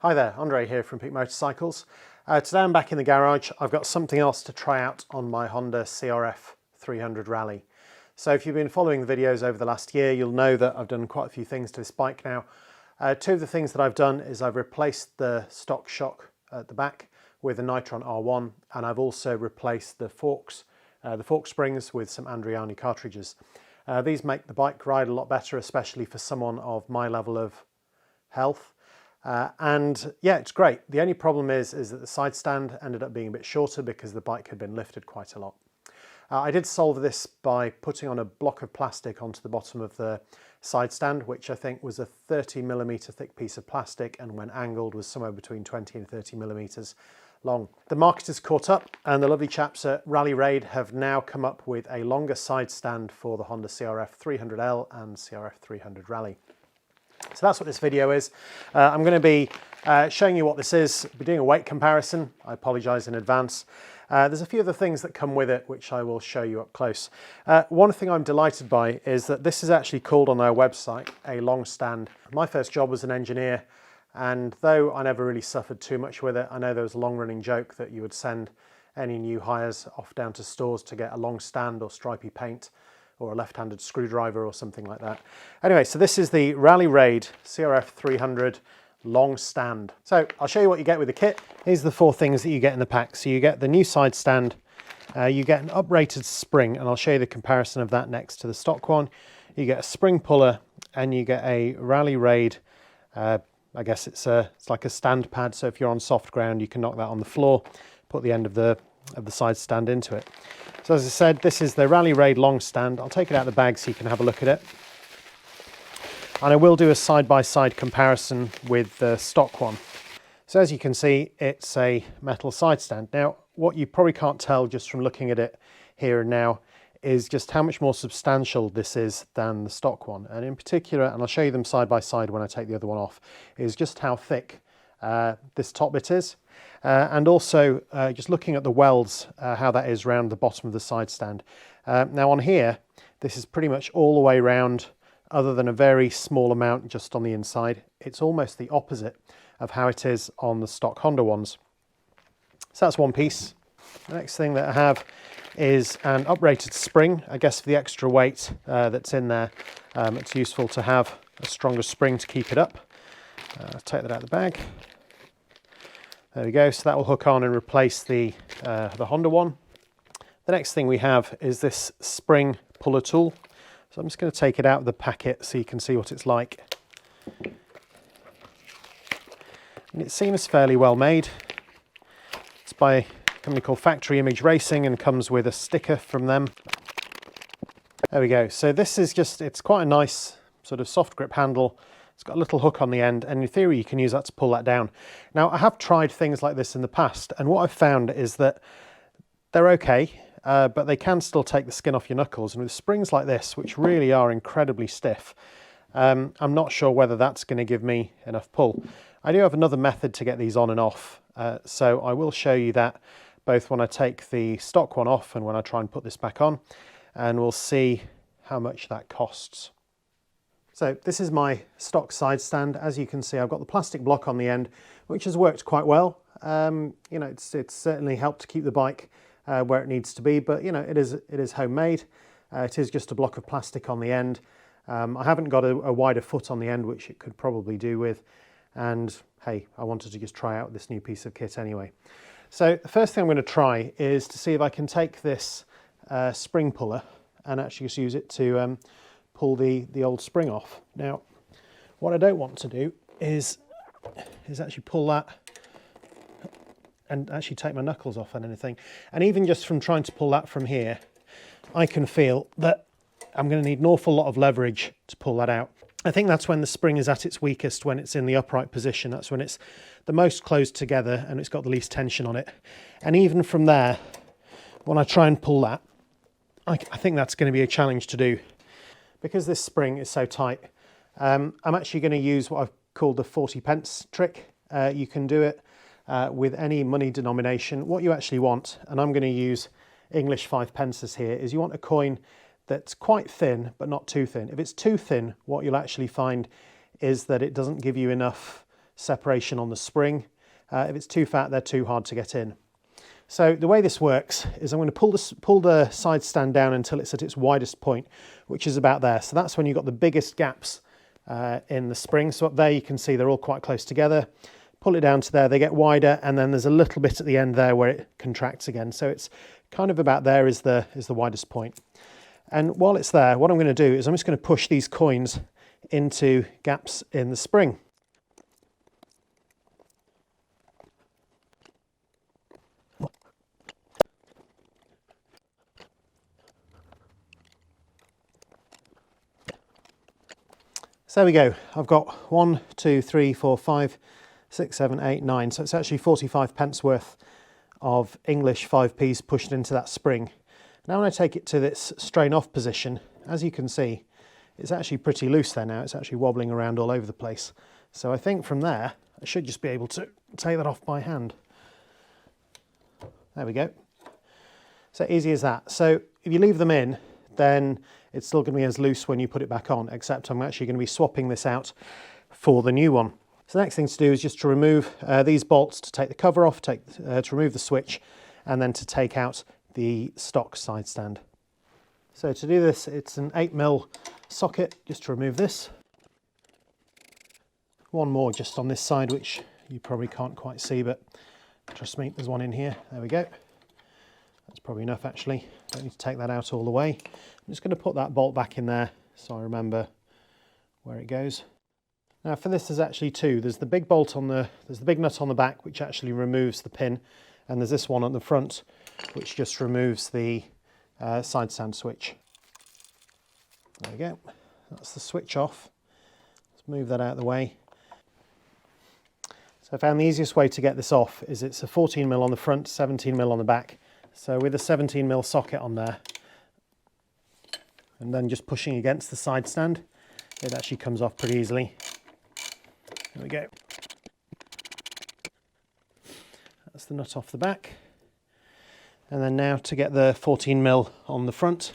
Hi there, Andre here from Peak Motorcycles. Today I'm back in the garage. I've got something else to try out on my Honda CRF300 Rally. So if you've been following the videos over the last year, you'll know that I've done quite a few things to this bike now. Two of the things that I've done is I've replaced the stock shock at the back with a Nitron R1, and I've also replaced the fork springs with some Andriani cartridges. These make the bike ride a lot better, especially for someone of my level of health. And yeah, it's great. The only problem is that the side stand ended up being a bit shorter because the bike had been lifted quite a lot. I did solve this by putting on a block of plastic onto the bottom of the side stand, which I think was a 30mm thick piece of plastic, and when angled was somewhere between 20 and 30mm long. The market has caught up, and the lovely chaps at Rally Raid have now come up with a longer side stand for the Honda CRF300L and CRF300 Rally. So that's what this video is. I'm going to be showing you what this is, be doing a weight comparison. I apologise in advance. There's a few other things that come with it which I will show you up close. One thing I'm delighted by is that this is actually called on their website a long stand. My first job was an engineer, and though I never really suffered too much with it, I know there was a long-running joke that you would send any new hires off down to stores to get a long stand or stripy paint, or a left-handed screwdriver or something like that. Anyway, so this is the Rally Raid CRF300 long stand. So I'll show you what you get with the kit. Here's the four things that you get in the pack. So you get the new side stand, you get an uprated spring, and I'll show you the comparison of that next to the stock one. You get a spring puller, and you get a Rally Raid, I guess it's like a stand pad, so if you're on soft ground you can knock that on the floor, put the end of the side stand into it. So as I said, this is the Rally Raid long stand. I'll take it out of the bag so you can have a look at it. And I will do a side-by-side comparison with the stock one. So as you can see, it's a metal side stand. Now, what you probably can't tell just from looking at it here and now is just how much more substantial this is than the stock one. And in particular, and I'll show you them side by side when I take the other one off, is just how thick this top bit is. And also just looking at the welds, how that is around the bottom of the side stand. Now on here, this is pretty much all the way around, other than a very small amount just on the inside. It's almost the opposite of how it is on the stock Honda ones. So that's one piece. The next thing that I have is an uprated spring, I guess for the extra weight that's in there. It's useful to have a stronger spring to keep it up. Take that out of the bag. There we go, so that will hook on and replace the Honda one. The next thing we have is this spring puller tool. So I'm just going to take it out of the packet so you can see what it's like. And it seems fairly well made. It's by a company called Factory Image Racing and comes with a sticker from them. There we go, so this is just, it's quite a nice sort of soft grip handle. It's got a little hook on the end, and in theory you can use that to pull that down. Now I have tried things like this in the past, and what I've found is that they're okay, but they can still take the skin off your knuckles, and with springs like this, which really are incredibly stiff, I'm not sure whether that's going to give me enough pull. I do have another method to get these on and off, so I will show you that both when I take the stock one off and when I try and put this back on, and we'll see how much that costs. So this is my stock side stand. As you can see, I've got the plastic block on the end, which has worked quite well. You know, it's certainly helped to keep the bike where it needs to be, but you know, it is homemade. It is just a block of plastic on the end. I haven't got a wider foot on the end, which it could probably do with. And hey, I wanted to just try out this new piece of kit anyway. So the first thing I'm going to try is to see if I can take this spring puller and actually just use it to pull the old spring off. Now, what I don't want to do is actually pull that and actually take my knuckles off and anything. And even just from trying to pull that from here, I can feel that I'm going to need an awful lot of leverage to pull that out. I think that's when the spring is at its weakest, when it's in the upright position. That's when it's the most closed together and it's got the least tension on it. And even from there, when I try and pull that, I think that's going to be a challenge to do. Because this spring is so tight, I'm actually going to use what I've called the 40 pence trick. You can do it with any money denomination. What you actually want, and I'm going to use English 5 pences here, is you want a coin that's quite thin, but not too thin. If it's too thin, what you'll actually find is that it doesn't give you enough separation on the spring. If it's too fat, they're too hard to get in. So the way this works is I'm going to pull the side stand down until it's at its widest point, which is about there. So that's when you've got the biggest gaps in the spring. So up there you can see they're all quite close together. Pull it down to there, they get wider, and then there's a little bit at the end there where it contracts again. So it's kind of about there is the widest point. And while it's there, what I'm going to do is I'm just going to push these coins into gaps in the spring. So there we go. I've got 1, 2, 3, 4, 5, 6, 7, 8, 9. So it's actually 45 pence worth of English 5p's pushed into that spring. Now when I take it to this strain off position, as you can see, it's actually pretty loose there now. It's actually wobbling around all over the place. So I think from there, I should just be able to take that off by hand. There we go. So easy as that. So if you leave them in, then it's still going to be as loose when you put it back on, except I'm actually going to be swapping this out for the new one. So the next thing to do is just to remove these bolts to take the cover off, to remove the switch, and then to take out the stock side stand. So to do this, it's an 8mm socket, just to remove this. One more just on this side, which you probably can't quite see, but trust me, there's one in here. There we go. That's probably enough actually. Don't need to take that out all the way. I'm just going to put that bolt back in there so I remember where it goes. Now for this there's actually two. There's the big bolt on there's the big nut on the back which actually removes the pin, and there's this one on the front which just removes the side stand switch. There we go. That's the switch off. Let's move that out of the way. So I found the easiest way to get this off is it's a 14mm on the front, 17mm on the back. So with a 17mm socket on there, and then just pushing against the side stand, it actually comes off pretty easily. There we go. That's the nut off the back. And then now to get the 14mm on the front.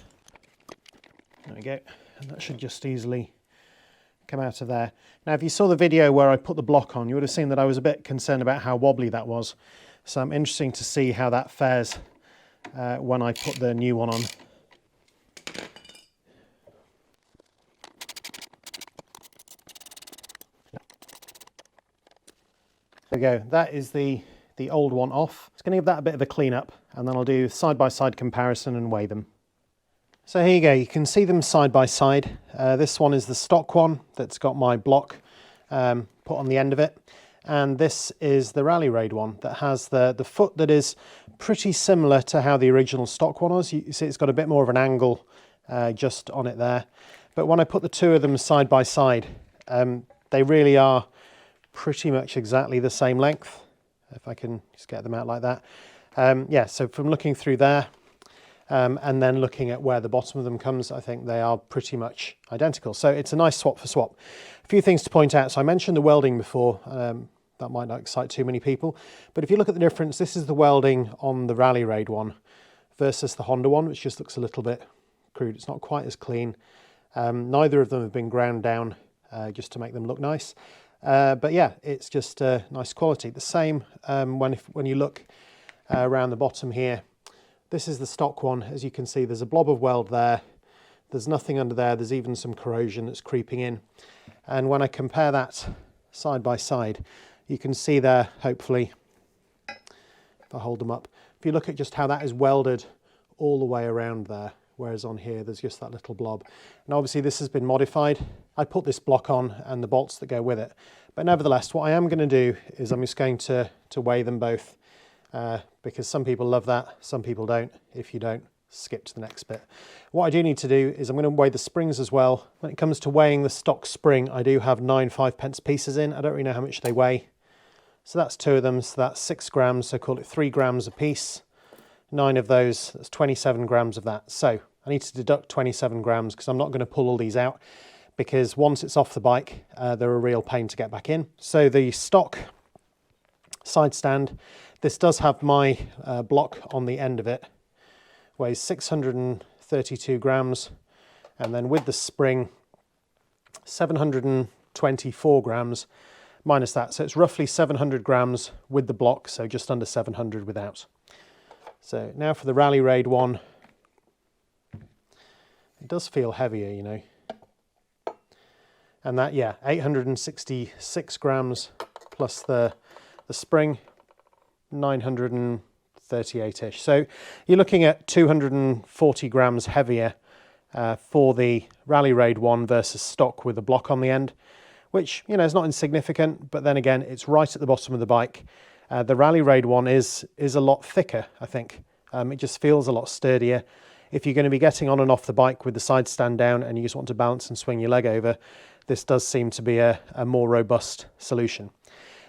There we go. And that should just easily come out of there. Now if you saw the video where I put the block on, you would have seen that I was a bit concerned about how wobbly that was. So I'm interested to see how that fares when I put the new one on. There we go, that is the old one off. It's going to give that a bit of a clean up, and then I'll do side-by-side comparison and weigh them. So here you go, you can see them side by side. This one is the stock one that's got my block put on the end of it. And this is the Rally Raid one that has the foot that is pretty similar to how the original stock one was. You see it's got a bit more of an angle just on it there. But when I put the two of them side by side, they really are pretty much exactly the same length. If I can just get them out like that. Yeah, so from looking through there and then looking at where the bottom of them comes, I think they are pretty much identical. So it's a nice swap for swap. A few things to point out. So I mentioned the welding before. That might not excite too many people, but if you look at the difference, this is the welding on the Rally Raid one versus the Honda one, which just looks a little bit crude. It's not quite as clean. Neither of them have been ground down just to make them look nice. But yeah, it's just nice quality. The same when you look around the bottom here. This is the stock one. As you can see, there's a blob of weld there. There's nothing under there. There's even some corrosion that's creeping in. And when I compare that side by side, you can see there, hopefully, if I hold them up, if you look at just how that is welded all the way around there, whereas on here there's just that little blob. And obviously this has been modified. I put this block on and the bolts that go with it. But nevertheless, what I am going to do is I'm just going to weigh them both because some people love that, some people don't. If you don't, skip to the next bit. What I do need to do is I'm going to weigh the springs as well. When it comes to weighing the stock spring, I do have 9 5p pieces in. I don't really know how much they weigh. So that's 2 of them, so that's 6 grams, so call it 3 grams a piece. 9 of those, that's 27 grams of that. So I need to deduct 27 grams because I'm not going to pull all these out, because once it's off the bike, they're a real pain to get back in. So the stock side stand, this does have my block on the end of it, weighs 632 grams, and then with the spring, 724 grams. minus that. So it's roughly 700 grams with the block, so just under 700 without. So now for the Rally Raid one. It does feel heavier, you know. And that, yeah, 866 grams plus the spring, 938-ish. So you're looking at 240 grams heavier for the Rally Raid one versus stock with a block on the end, which, you know, is not insignificant, but then again, it's right at the bottom of the bike. The Rally Raid one is a lot thicker, I think. It just feels a lot sturdier. If you're going to be getting on and off the bike with the side stand down and you just want to balance and swing your leg over, this does seem to be a more robust solution.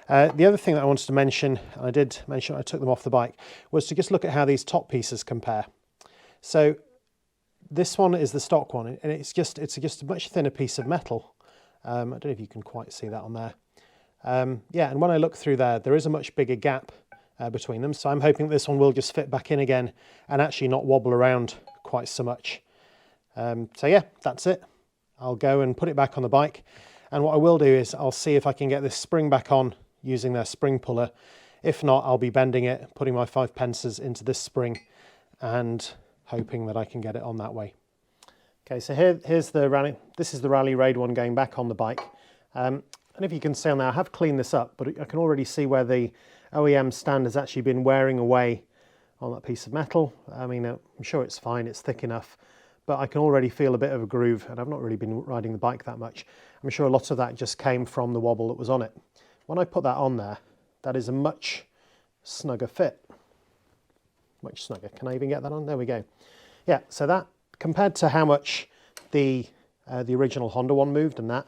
The other thing that I wanted to mention, I did mention I took them off the bike, was to just look at how these top pieces compare. So this one is the stock one, and it's just a much thinner piece of metal. I don't know if you can quite see that on there. Yeah, and when I look through there is a much bigger gap between them, so I'm hoping this one will just fit back in again and actually not wobble around quite so much. So yeah, that's it. I'll go and put it back on the bike, and what I will do is I'll see if I can get this spring back on using their spring puller. If not, I'll be bending it, putting my 5 pences into this spring and hoping that I can get it on that way. Okay, so here's the Rally. This is the Rally Raid one going back on the bike. And if you can see on there, I have cleaned this up, but I can already see where the OEM stand has actually been wearing away on that piece of metal. I mean, I'm sure it's fine, it's thick enough, but I can already feel a bit of a groove, and I've not really been riding the bike that much. I'm sure a lot of that just came from the wobble that was on it. When I put that on there, that is a much snugger fit. Much snugger. Can I even get that on? There we go. Yeah, so that, compared to how much the original Honda one moved, and that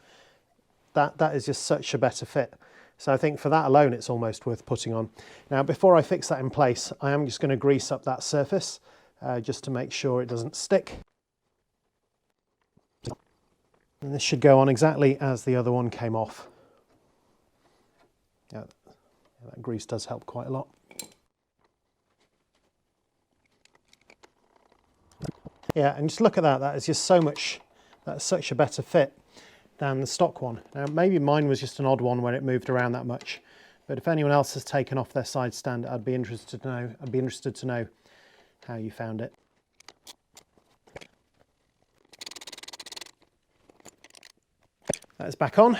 is just such a better fit. So I think for that alone, it's almost worth putting on. Now, before I fix that in place, I am just going to grease up that surface just to make sure it doesn't stick. And this should go on exactly as the other one came off. Yeah, that grease does help quite a lot. Yeah, and just look at that. That is just so much, that's such a better fit than the stock one. Now, maybe mine was just an odd one when it moved around that much, but if anyone else has taken off their side stand, I'd be interested to know how you found it. That's back on.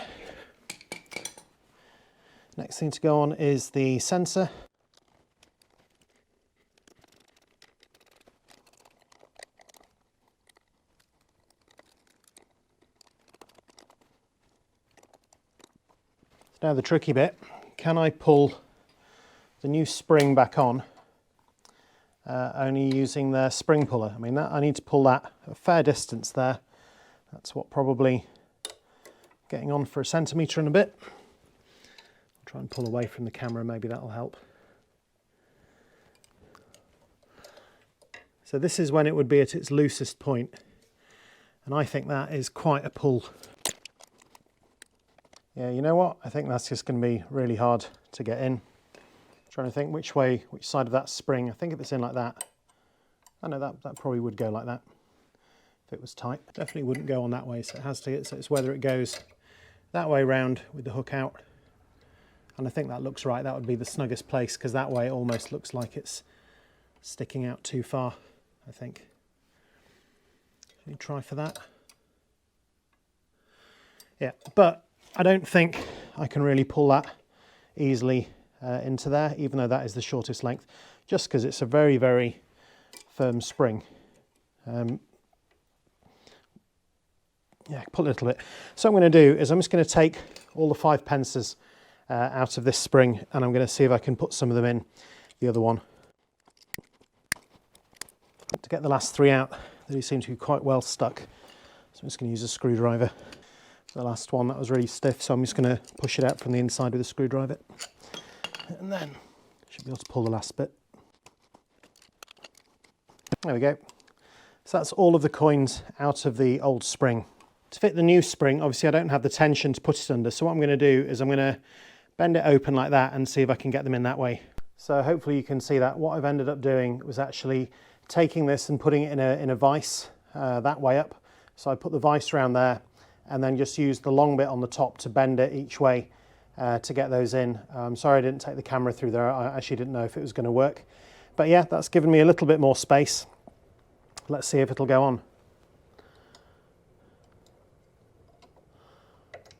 Next thing to go on is the sensor. Now the tricky bit, can I pull the new spring back on only using the spring puller? I mean, I need to pull that a fair distance there. That's what, probably getting on for 1 centimetre and a bit. I'll try and pull away from the camera, maybe that'll help. So this is when it would be at its loosest point, and I think that is quite a pull. Yeah, you know what? I think that's just going to be really hard to get in. Trying to think which side of that spring. I think if it's in like that, I know that probably would go like that if it was tight. Definitely wouldn't go on that way, so it has to. So it's whether it goes that way round with the hook out, and I think that looks right. That would be the snuggest place, because that way it almost looks like it's sticking out too far, I think. Should we try for that? Yeah, but I don't think I can really pull that easily into there, even though that is the shortest length, just because it's a very, very firm spring. Yeah, pull it a little bit. So what I'm going to do is I'm just going to take all the 5 pences out of this spring, and I'm going to see if I can put some of them in the other one. To get the last 3 out, they do seem to be quite well stuck, so I'm just going to use a screwdriver. The last one, that was really stiff, so I'm just going to push it out from the inside with a screwdriver, and then should be able to pull the last bit. There we go. So that's all of the coins out of the old spring. To fit the new spring, obviously I don't have the tension to put it under, so what I'm going to do is I'm going to bend it open like that and see if I can get them in that way. So hopefully you can see that. What I've ended up doing was actually taking this and putting it in a vise that way up. So I put the vise around there and then just use the long bit on the top to bend it each way to get those in. I'm sorry I didn't take the camera through there. I actually didn't know if it was going to work. But yeah, that's given me a little bit more space. Let's see if it'll go on.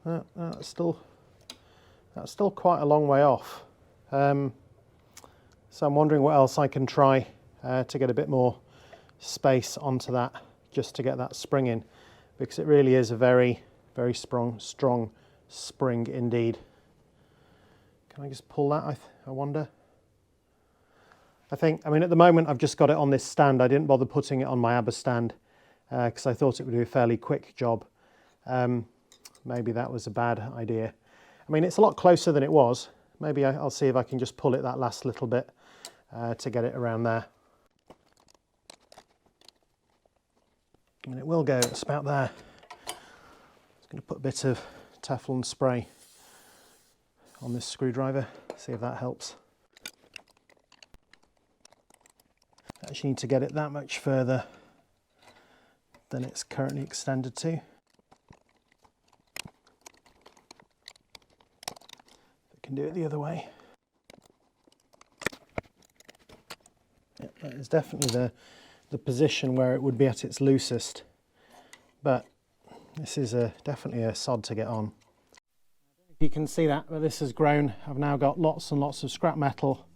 That's still quite a long way off. So I'm wondering what else I can try to get a bit more space onto that, just to get that spring in, because it really is a very, very strong spring indeed. Can I just pull that, I wonder? I mean, at the moment I've just got it on this stand. I didn't bother putting it on my ABBA stand because I thought it would be a fairly quick job. Maybe that was a bad idea. I mean, it's a lot closer than it was. Maybe I'll see if I can just pull it that last little bit to get it around there. And it will go, it's about there. I'm just going to put a bit of Teflon spray on this screwdriver, see if that helps. Actually need to get it that much further than it's currently extended to. I can do it the other way. Yep, that is definitely the position where it would be at its loosest, but this is definitely a sod to get on. You can see that, but this has grown. I've now got lots and lots of scrap metal,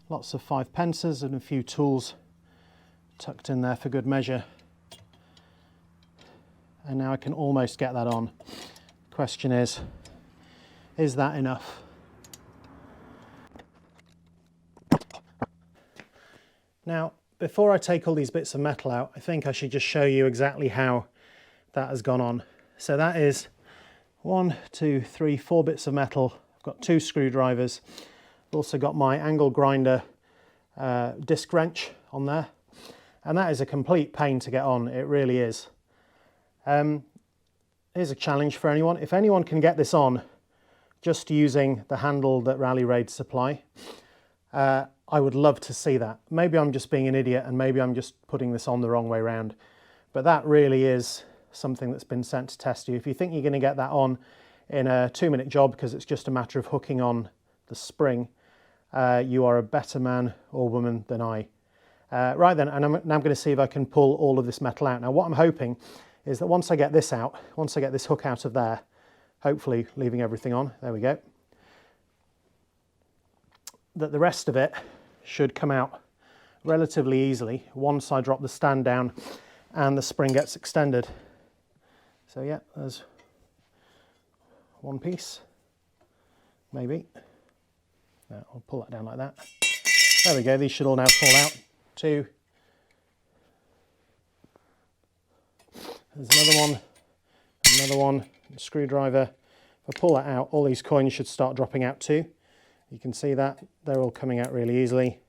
lots of 5 pences and a few tools tucked in there for good measure. And now I can almost get that on. Question is that enough? Now, before I take all these bits of metal out, I think I should just show you exactly how that has gone on. So that is 1, 2, 3, 4 bits of metal. I've got 2 screwdrivers. I've also got my angle grinder disc wrench on there. And that is a complete pain to get on, it really is. Here's a challenge for anyone. If anyone can get this on just using the handle that Rally Raid supply, I would love to see that. Maybe I'm just being an idiot and maybe I'm just putting this on the wrong way around. But that really is something that's been sent to test you. If you think you're going to get that on in a 2-minute job because it's just a matter of hooking on the spring, you are a better man or woman than I. Right then, and now I'm going to see if I can pull all of this metal out. Now what I'm hoping is that once I get this out, once I get this hook out of there, hopefully leaving everything on, there we go, that the rest of it should come out relatively easily once I drop the stand down and the spring gets extended. So yeah, there's one piece, maybe. No, I'll pull that down like that. There we go, these should all now fall out. 2. There's another one, screwdriver. If I pull that out, all these coins should start dropping out too. You can see that, they're all coming out really easily.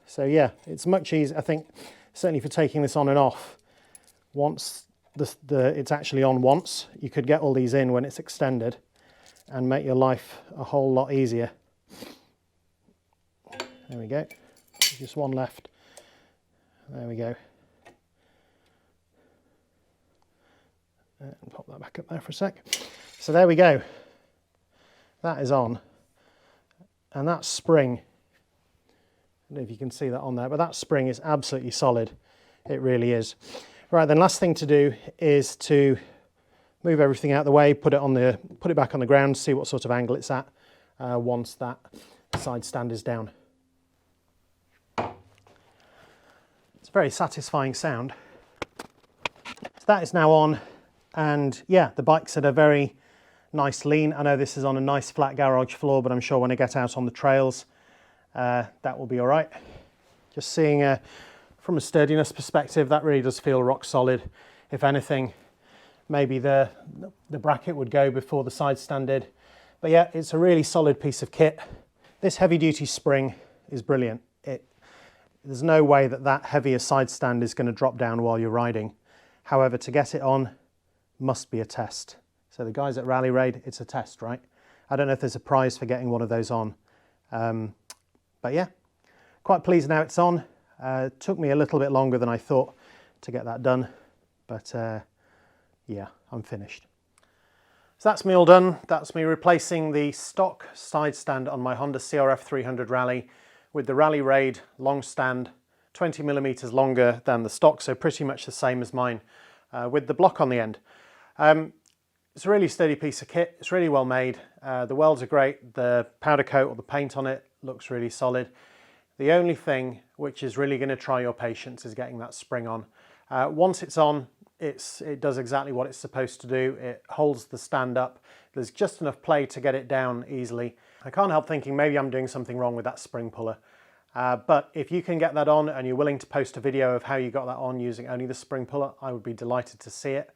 So yeah, it's much easier, I think, certainly for taking this on and off. Once it's actually on once, you could get all these in when it's extended and make your life a whole lot easier. There we go. Just one left. There we go. And pop that back up there for a sec. So there we go. That is on. And that spring, I don't know if you can see that on there, but that spring is absolutely solid. It really is. Right, then last thing to do is to move everything out of the way, put it back on the ground, see what sort of angle it's at once that side stand is down. It's a very satisfying sound. So that is now on, and yeah, the bike's at a very nice lean. I know this is on a nice flat garage floor, but I'm sure when I get out on the trails, that will be all right. Just seeing from a sturdiness perspective, that really does feel rock solid. If anything, maybe the bracket would go before the side stand did. But yeah, it's a really solid piece of kit. This heavy duty spring is brilliant. There's no way that heavier side stand is going to drop down while you're riding. However, to get it on must be a test. So the guys at Rally Raid, it's a test, right? I don't know if there's a prize for getting one of those on. But yeah, quite pleased now it's on. It took me a little bit longer than I thought to get that done. But yeah, I'm finished. So that's me all done. That's me replacing the stock side stand on my Honda CRF300 Rally with the Rally Raid long stand, 20mm longer than the stock, so pretty much the same as mine, with the block on the end. It's a really sturdy piece of kit. It's really well made. The welds are great. The powder coat or the paint on it looks really solid. The only thing which is really going to try your patience is getting that spring on. Once it's on, it does exactly what it's supposed to do. It holds the stand up. There's just enough play to get it down easily. I can't help thinking maybe I'm doing something wrong with that spring puller. But if you can get that on and you're willing to post a video of how you got that on using only the spring puller, I would be delighted to see it.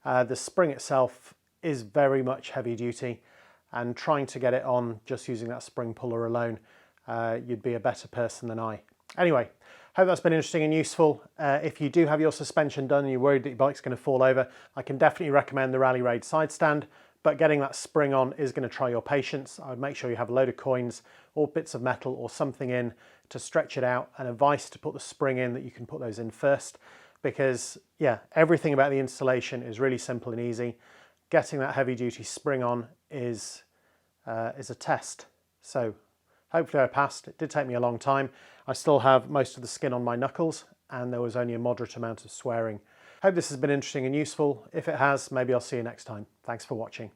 The spring itself is very much heavy duty, and trying to get it on just using that spring puller alone, you'd be a better person than I. Anyway, hope that's been interesting and useful. If you do have your suspension done and you're worried that your bike's going to fall over, I can definitely recommend the Rally Raid side stand, but getting that spring on is going to try your patience. I would make sure you have a load of coins or bits of metal or something in to stretch it out, and a vise to put the spring in that you can put those in first, because yeah, everything about the installation is really simple and easy. Getting that heavy duty spring on is a test. So hopefully I passed. It did take me a long time. I still have most of the skin on my knuckles, and there was only a moderate amount of swearing. Hope this has been interesting and useful. If it has, maybe I'll see you next time. Thanks for watching.